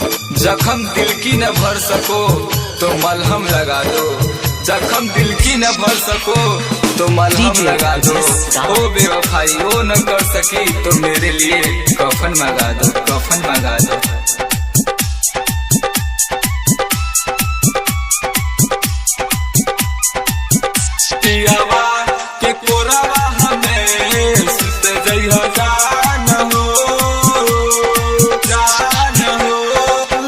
जख्म दिल की न भर सको तो मलहम लगा दो, जख्म दिल की न भर सको तो मलहम लगा दो। ओ बेवफाई वो न कर सकी तो मेरे लिए कफन मंगा दो, कफन मंगा दो। पियावा के कोरावा हमें सुत जइहो जान हो, जान हो।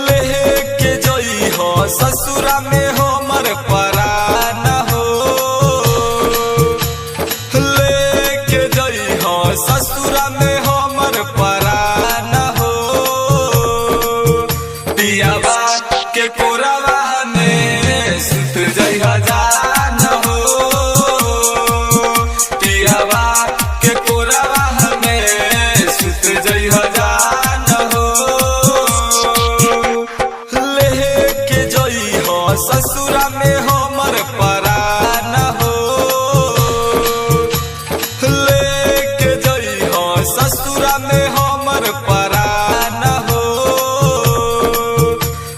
लेके जइहो ससुरा में हमर परान हो, लेके जइहो ससुरा में हमर परान हो। पियावा के कोरावा हमें सुत जइहो जान हो, पियावा के कोरावा हमें सुत जइहो जान हो। लेके जइहो ससुरा में हमर परान हो, लेके जइहो ससुरा में हमर परान हो।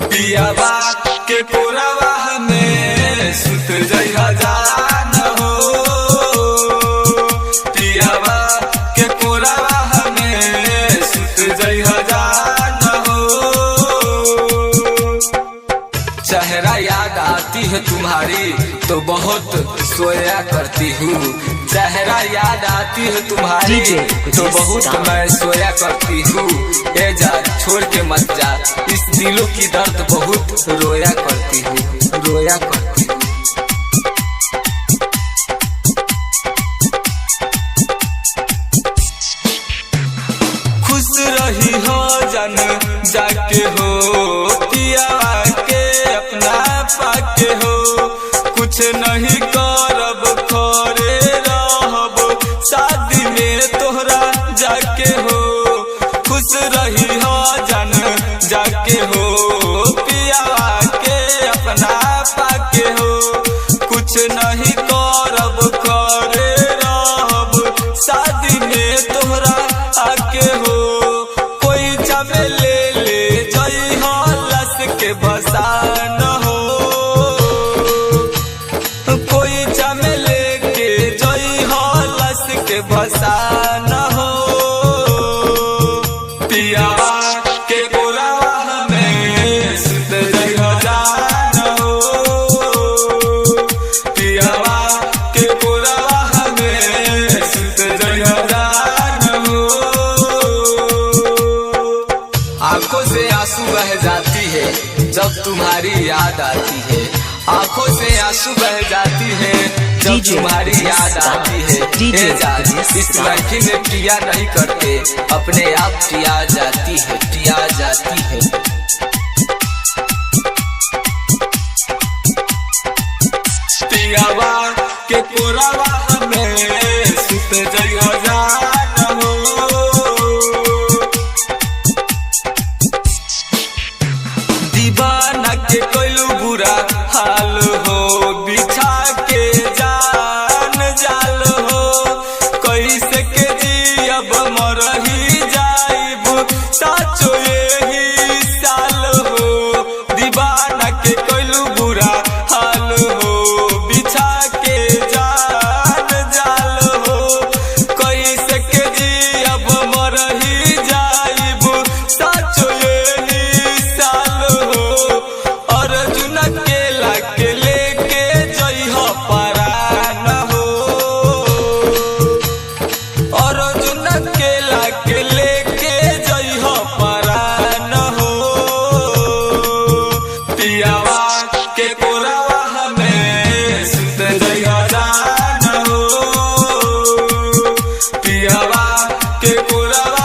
पियावा के कोरावा हमें सुत जइहो जान हो, पियावा के कोरावा हमें सुत जइहो जान हो। चेहरा याद आती है तुम्हारी तो बहुत सोया करती हूँ, चेहरा याद आती है तुम्हारी तो बहुत मैं सोया करती हूँ। ए जा छोड़ के मत जा, इस दिलों की दर्द बहुत रोया करती हूँ, रोया करती हूँ। खुश रही हो जन जाके हो, पियावा के अपना पाके हो। कुछ नहीं करब खरे रहब शादी में तोहरा जाके हो। खुश रही हो जन जाके हो, पियावा के अपना पाके हो। कुछ नहीं करब खरे रहब शादी में तोहरा आके हो। कोई जमे ले ले जई हो लस के बसान हो, कोई जमे लेके जई हो लस के बसान हो। पियावा के कोरावा हमें सुत जइहो जान हो, पियावा के कोरावा हमें सुत जइहो जान हो। आंखों से आंसू बह जाती है जब तुम्हारी याद आती है, आंखों से आंसू बह जाती है जब तुम्हारी याद आती है। ए जान इस लड़की में पिया नहीं करते, अपने आप पिया जाती है, पिया जाती है। पियावा के कोरावा हमें सुत जइहो जान हो, दीवाना के कोइलू बुरा हाल हो। बिछा के जान जाल हो, कैसे के जियब मरही जाइब साचो यही साल हो। दीवाना के कोइलू बुरा हाल हो, बिछा के जान जाल हो, कैसे के जियब मरही जाइब साचो यही साल हो। अर्जुन अकेला के लेके जइहो परान हो, अर्जुन अकेला के लेके जइहो परान हो। पियावा के कोरावा हमें सुत जइहो जान हो, पियावा के कोरावा